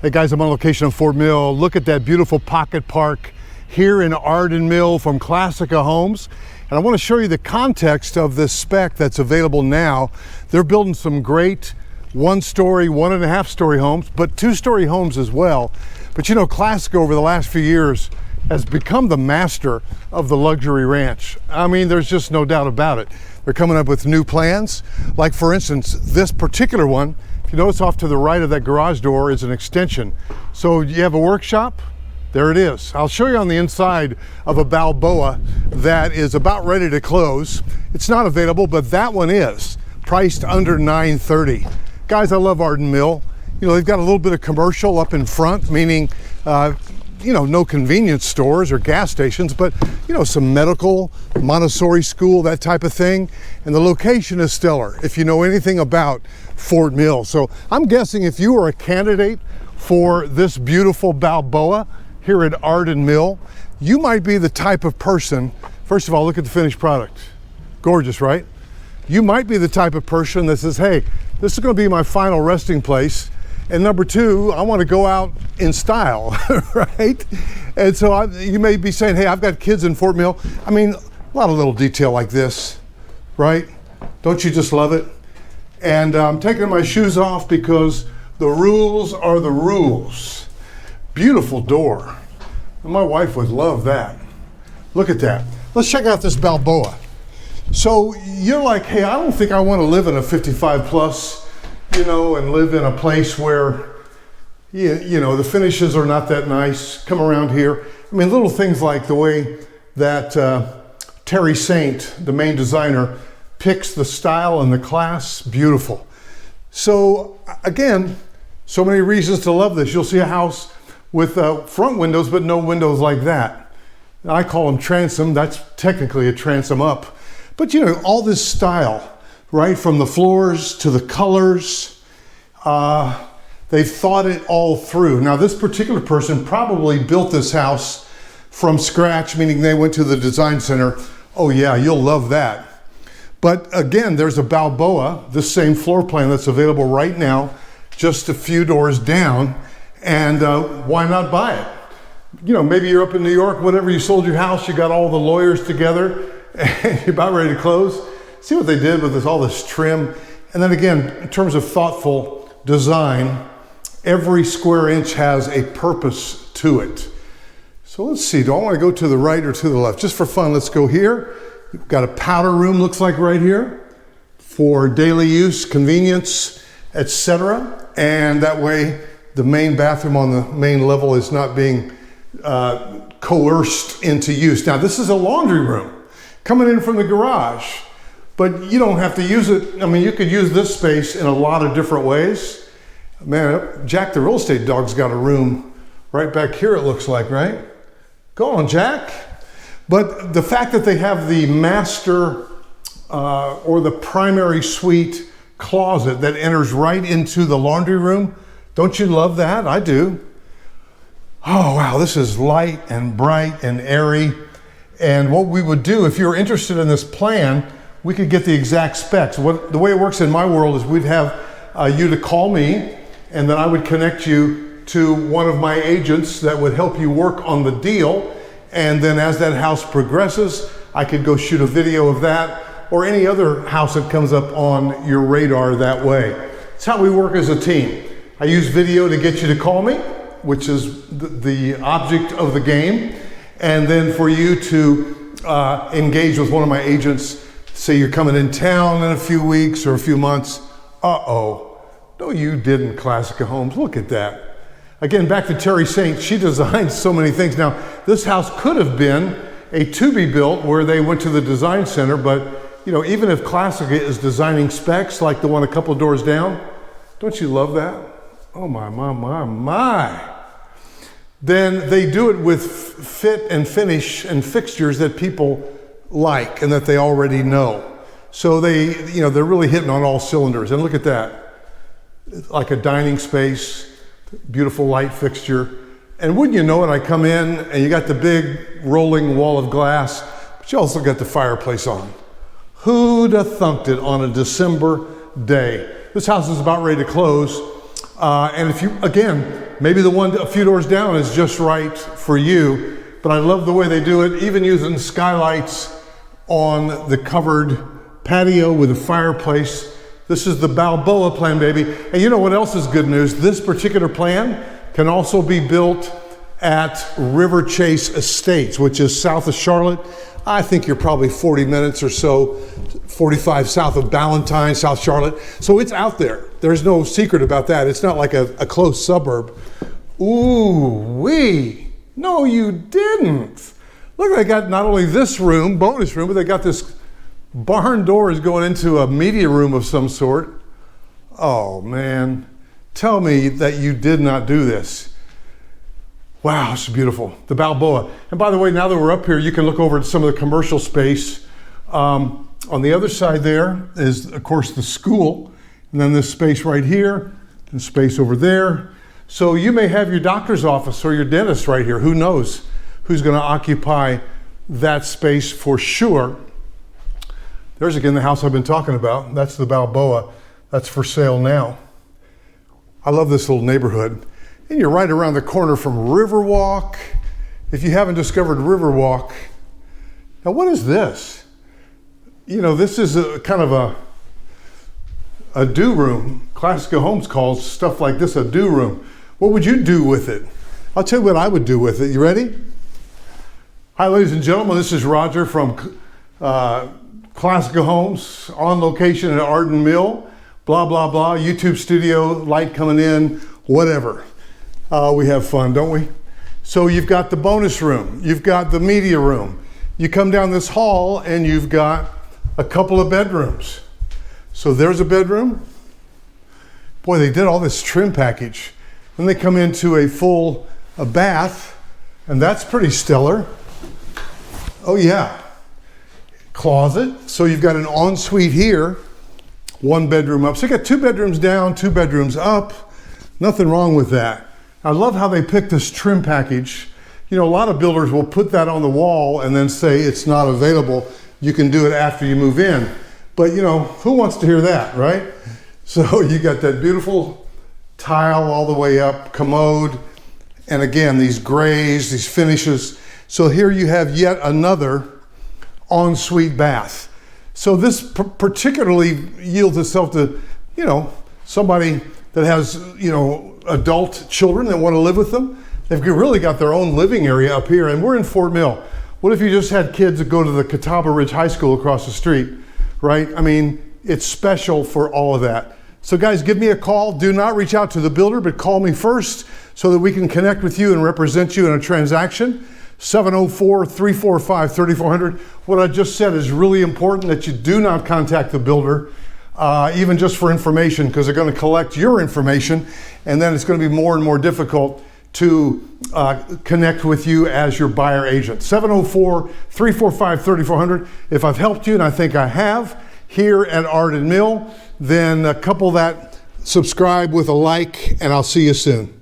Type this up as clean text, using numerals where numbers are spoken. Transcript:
Hey guys, I'm on location in Fort Mill. Look at that beautiful pocket park here in Arden Mill from Classica Homes. And I want to show you the context of this spec that's available now. They're building some great 1-story, 1.5-story homes, but 2-story homes as well. But you know, Classica over the last few years has become the master of the luxury ranch. I mean, there's just no doubt about it. They're coming up with new plans. Like for instance, this particular one, if you notice off to the right of that garage door is an extension. So you have a workshop, there it is. I'll show you on the inside of a Balboa that is about ready to close. It's not available, but that one is priced under $930. Guys, I love Arden Mill. You know, they've got a little bit of commercial up in front, meaning you know, no convenience stores or gas stations, but you know, some medical, Montessori school, that type of thing. And the location is stellar if you know anything about Fort Mill. So I'm guessing if you were a candidate for this beautiful Balboa here at Arden Mill, you might be the type of person, first of all, look at the finished product. Gorgeous, right? You might be the type of person that says, hey, this is going to be my final resting place. And number two, I want to go out in style, right? And so you may be saying, hey, I've got kids in Fort Mill. I mean, a lot of little detail like this, right? Don't you just love it? And I'm taking my shoes off because the rules are the rules. Beautiful door. My wife would love that. Look at that. Let's check out this Balboa. So you're like, hey, I don't think I want to live in a 55 plus, you know, and live in a place where, you know, the finishes are not that nice. Come around here. I mean, little things like the way that Terry Saint, the main designer, picks the style and the class, beautiful. So again, so many reasons to love this. You'll see a house with front windows, but no windows like that. I call them transom. That's technically a transom up. But you know, all this style, right? From the floors to the colors, they've thought it all through. Now, this particular person probably built this house from scratch, meaning they went to the design center. Oh yeah, you'll love that. But again, there's a Balboa, the same floor plan that's available right now, just a few doors down, and why not buy it? You know, maybe you're up in New York, whatever, you sold your house, you got all the lawyers together, and you're about ready to close. See what they did with this, all this trim. And then again, in terms of thoughtful design, every square inch has a purpose to it. So let's see, do I want to go to the right or to the left? Just for fun, let's go here. We've got a powder room, looks like right here, for daily use, convenience, etc. And that way, the main bathroom on the main level is not being coerced into use. Now, this is a laundry room coming in from the garage. But you don't have to use it. I mean, you could use this space in a lot of different ways. Man, Jack the real estate dog's got a room right back here, it looks like, right? Go on, Jack. But the fact that they have the master or the primary suite closet that enters right into the laundry room, don't you love that? I do. Oh, wow, this is light and bright and airy. And what we would do, if you're interested in this plan, we could get the exact specs. The way it works in my world is we'd have you to call me, and then I would connect you to one of my agents that would help you work on the deal. And then as that house progresses, I could go shoot a video of that or any other house that comes up on your radar that way. It's how we work as a team. I use video to get you to call me, which is the object of the game. And then for you to engage with one of my agents. Say you're coming in town in a few weeks or a few months. Uh-oh, no you didn't, Classica Homes, look at that. Again, back to Terry Saint, she designed so many things. Now, this house could have been a to-be-built where they went to the design center, but you know, even if Classica is designing specs like the one a couple doors down, don't you love that? Oh my, my, my, my. Then they do it with fit and finish and fixtures that people like and that they already know. So they, you know, they're really hitting on all cylinders. And look at that, it's like a dining space, beautiful light fixture. And wouldn't you know it, I come in and you got the big rolling wall of glass, but you also got the fireplace on. Who'd have thunked it on a December day? This house is about ready to close. And if you, again, Maybe the one a few doors down is just right for you, but I love the way they do it, even using skylights on the covered patio with a fireplace. This is the Balboa plan, baby. And you know what else is good news? This particular plan can also be built at River Chase Estates, which is south of Charlotte. I think you're probably 40 minutes or so, 45 south of Ballantyne, South Charlotte. So it's out there. There's no secret about that. It's not like a close suburb. Ooh-wee. No, you didn't. Look, they got not only this room, bonus room, but they got this barn doors going into a media room of some sort. Oh, man. Tell me that you did not do this. Wow, it's beautiful. The Balboa. And by the way, now that we're up here, you can look over at some of the commercial space. On the other side there is, of course, the school. And then this space right here and space over there. So you may have your doctor's office or your dentist right here. Who knows who's going to occupy that space for sure. There's again the house I've been talking about. That's the Balboa. That's for sale now. I love this little neighborhood. And you're right around the corner from Riverwalk. If you haven't discovered Riverwalk, now what is this? You know, this is a kind of a do room. Classica Homes calls stuff like this a do room. What would you do with it? I'll tell you what I would do with it. You ready? Hi, ladies and gentlemen. This is Roger from Classica Homes, on location at Arden Mill. Blah, blah, blah. YouTube studio, light coming in, whatever. We have fun, don't we? So you've got the bonus room. You've got the media room. You come down this hall and you've got a couple of bedrooms. So there's a bedroom. Boy, they did all this trim package. Then they come into a full bath, and that's pretty stellar. Oh yeah, closet. So you've got an ensuite here, one bedroom up. So you got two bedrooms down, two bedrooms up. Nothing wrong with that. I love how they picked this trim package. You know, a lot of builders will put that on the wall and then say it's not available. You can do it after you move in. But you know, who wants to hear that, right? So you got that beautiful tile all the way up, commode, and again, these grays, these finishes. So here you have yet another ensuite bath. So this particularly yields itself to, you know, somebody that has, you know, adult children that want to live with them. They've really got their own living area up here, and we're in Fort Mill. What if you just had kids that go to the Catawba Ridge High School across the street, right? I mean, it's special for all of that. So guys, give me a call. Do not reach out to the builder, but call me first so that we can connect with you and represent you in a transaction. 704-345-3400. What I just said is really important, that you do not contact the builder, even just for information, because they're going to collect your information, and then it's going to be more and more difficult to connect with you as your buyer agent. 704-345-3400. If I've helped you, and I think I have, here at Arden Mill, then couple that subscribe with a like, and I'll see you soon.